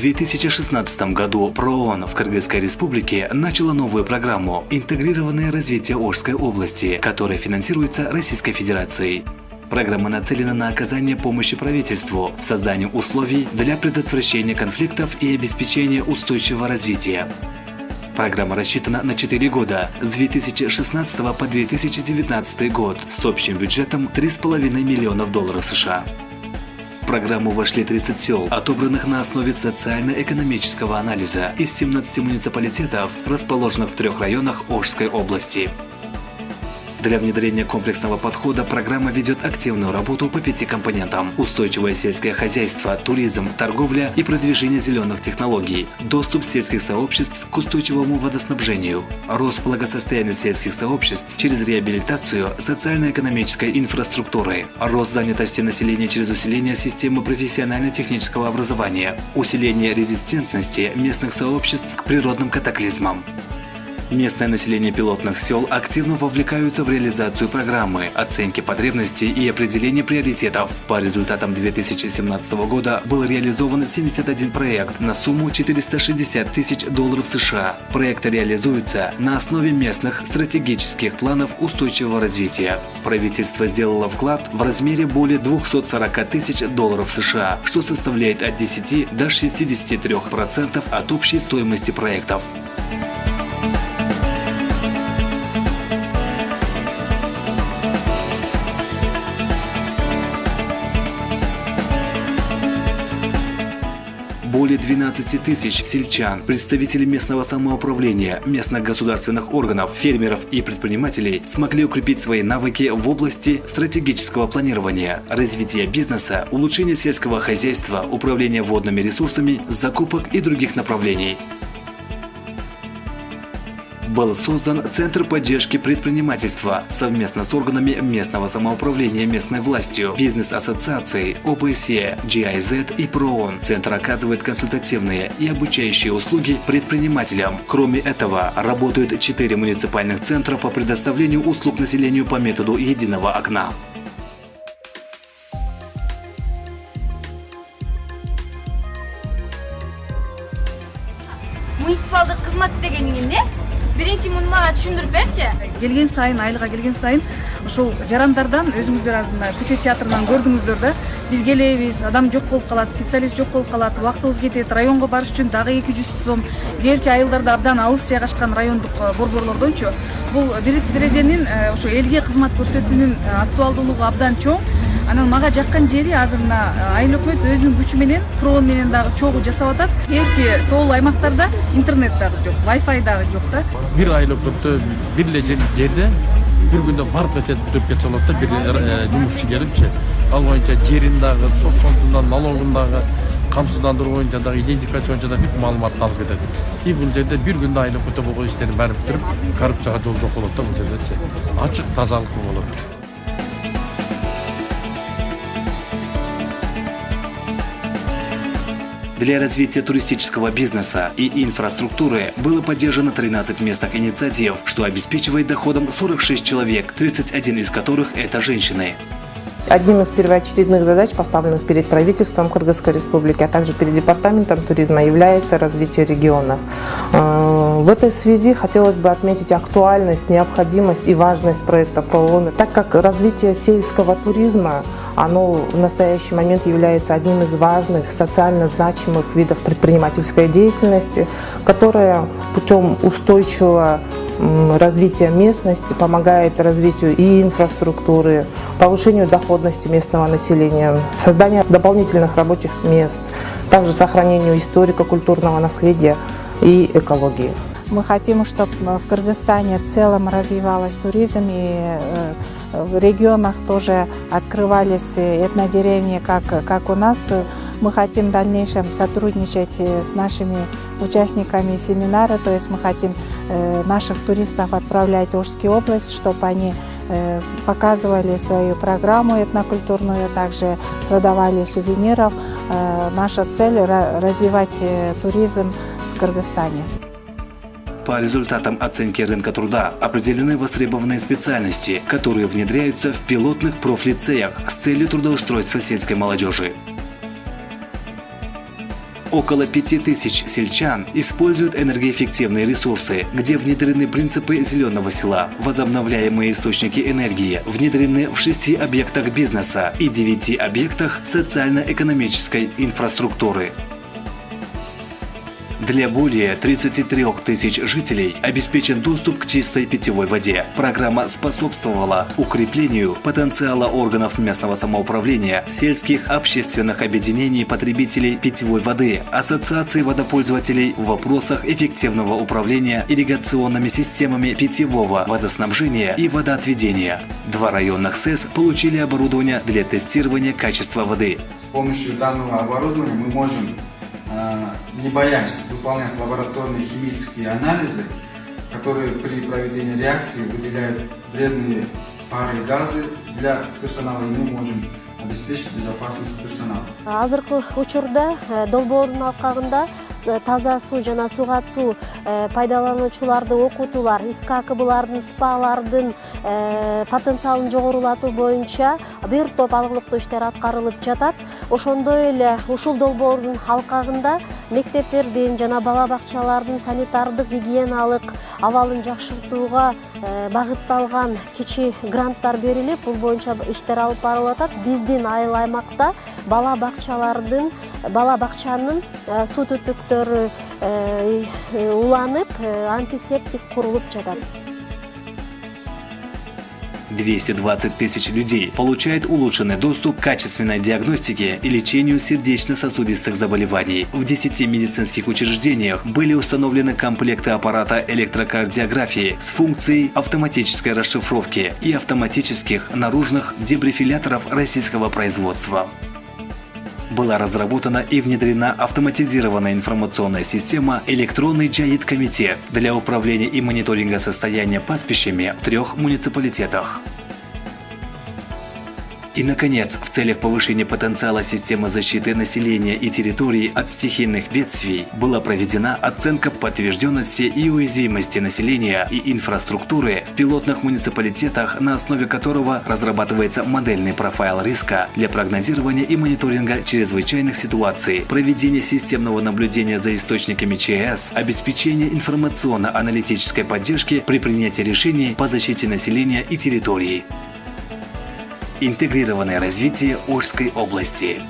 2016 году ПРООН в Кыргызской республике начала новую программу «Интегрированное развитие Ошской области», которая финансируется Российской Федерацией. Программа нацелена на оказание помощи правительству в создании условий для предотвращения конфликтов и обеспечения устойчивого развития. Программа рассчитана на 4 года с 2016 по 2019 год с общим бюджетом $3,5 миллиона США. В программу вошли 30 сел, отобранных на основе социально-экономического анализа из 17 муниципалитетов, расположенных в 3 районах Ошской области. Для внедрения комплексного подхода программа ведет активную работу по 5 компонентам: устойчивое сельское хозяйство, туризм, торговля и продвижение зеленых технологий, доступ сельских сообществ к устойчивому водоснабжению, рост благосостояния сельских сообществ через реабилитацию социально-экономической инфраструктуры, рост занятости населения через усиление системы профессионально-технического образования, усиление резистентности местных сообществ к природным катаклизмам. Местное население пилотных сел активно вовлекаются в реализацию программы, оценки потребностей и определение приоритетов. По результатам 2017 года был реализован 71 проект на сумму $460 тысяч США. Проекты реализуются на основе местных стратегических планов устойчивого развития. Правительство сделало вклад в размере более $240 тысяч США, что составляет от 10 до 63% от общей стоимости проектов. Более 12 тысяч сельчан, представителей местного самоуправления, местных государственных органов, фермеров и предпринимателей смогли укрепить свои навыки в области стратегического планирования, развития бизнеса, улучшения сельского хозяйства, управления водными ресурсами, закупок и других направлений. Был создан Центр поддержки предпринимательства совместно с органами местного самоуправления, местной властью, бизнес-ассоциацией, ОБСЕ, GIZ и ПРООН. Центр оказывает консультативные и обучающие услуги предпринимателям. Кроме этого, работают 4 муниципальных центра по предоставлению услуг населению по методу единого окна. Муниципалдык кызмат дегенин эмне? Биринчи муну мага түшүндүрүп берчи. Келген сайын, айылга келген сайын ошол жарандардан өзүңүздөр азыр көчө театрынан көрдүңүздөр да. Биз келебиз, адам жок болуп калат, специалист жок болуп калат, убактыбыз кетет, районго барыш үчүн дагы 200 сом. Кээки айылдарда абдан алыс жайгашкан райондук борборлордончу бул бир терезенин ошо элге кызмат көрсөтүүнүн актуалдуулугу абдан чоң. Анан мага жаккан жери азыр мына айыл өкмөт өзүнүн күчү менен ПРООН менен дагы чогуу жасап атат. Кээки тоолуу аймактарда интернет дагы жок, Wi-Fi дагы жок да. Бир айыл өкмөттө бир эле жерде бир күндө барып өтүп кетсе болот да, бир жумушчу келипчи. Ал боюнча жерин дагы, соцфондунан, налогун дагы, камсыздандыруу боюнча дагы, идентификация боюнча дагы бүт маалыматты алып кетет. И бул жерде бир күндө айыл өкмөттө болгон иштерин баарын бүтүрүп, коррупцияга жол жок болот да бул жердечи. Ачык тазалык болот. Для развития туристического бизнеса и инфраструктуры было поддержано 13 местных инициатив, что обеспечивает доходом 46 человек, 31 из которых – это женщины. Одним из первоочередных задач, поставленных перед правительством Кыргызской республики, а также перед департаментом туризма, является развитие регионов. В этой связи хотелось бы отметить актуальность, необходимость и важность проекта ПРООН, так как развитие сельского туризма, оно в настоящий момент является одним из важных социально значимых видов предпринимательской деятельности, которая путем устойчивого развития местности помогает развитию и инфраструктуры, повышению доходности местного населения, созданию дополнительных рабочих мест, также сохранению историко-культурного наследия и экологии. Мы хотим, чтобы в Кыргызстане в целом развивался туризм, и в регионах тоже открывались этнодеревни, как у нас. Мы хотим в дальнейшем сотрудничать с нашими участниками семинара, то есть мы хотим наших туристов отправлять в Ошскую область, чтобы они показывали свою программу этнокультурную, также продавали сувениров. Наша цель – развивать туризм в Кыргызстане. По результатам оценки рынка труда определены востребованные специальности, которые внедряются в пилотных профлицеях с целью трудоустройства сельской молодежи. Около 5000 сельчан используют энергоэффективные ресурсы, где внедрены принципы зеленого села, возобновляемые источники энергии, внедрены в 6 объектах бизнеса и 9 объектах социально-экономической инфраструктуры. Для более 33 тысяч жителей обеспечен доступ к чистой питьевой воде. Программа способствовала укреплению потенциала органов местного самоуправления, сельских общественных объединений потребителей питьевой воды, ассоциаций водопользователей в вопросах эффективного управления ирригационными системами питьевого водоснабжения и водоотведения. 2 районных СЭС получили оборудование для тестирования качества воды. С помощью данного оборудования мы можем, не боясь, выполнять лабораторные химические анализы, которые при проведении реакции выделяют вредные пары и газы для персонала, и мы можем обеспечить безопасность персонала. Азыркы учурда долбоордун алкагында таза суу жана суга суу пайдалануучуларды окутуулар, ИСККБлардын, СПАлардын потенциалын жогорулатуу боюнча бир топ алгылыктуу иштер аткарылып жатат. Ошондой эле ушул долбоордун алкагында мектептердин жана бала бакчалардын санитардык гигиеналык абалын жакшыртууга багытталган кичи гранттар берилип, бул боюнча иштер алып барылып атат. Биздин айыл аймакта бала бакчанын суу түтүктөрү уланып, антисептик курулуп жатат. 220 тысяч людей получают улучшенный доступ к качественной диагностике и лечению сердечно-сосудистых заболеваний. В 10 медицинских учреждениях были установлены комплекты аппарата электрокардиографии с функцией автоматической расшифровки и автоматических наружных дебрифиляторов российского производства. Была разработана и внедрена автоматизированная информационная система «Электронный ДжАИД-комитет» для управления и мониторинга состояния пастбищами в 3 муниципалитетах. И, наконец, в целях повышения потенциала системы защиты населения и территорий от стихийных бедствий была проведена оценка подтвержденности и уязвимости населения и инфраструктуры в пилотных муниципалитетах, на основе которого разрабатывается модельный профайл риска для прогнозирования и мониторинга чрезвычайных ситуаций, проведения системного наблюдения за источниками ЧС, обеспечения информационно-аналитической поддержки при принятии решений по защите населения и территорий. Интегрированное развитие Ошской области.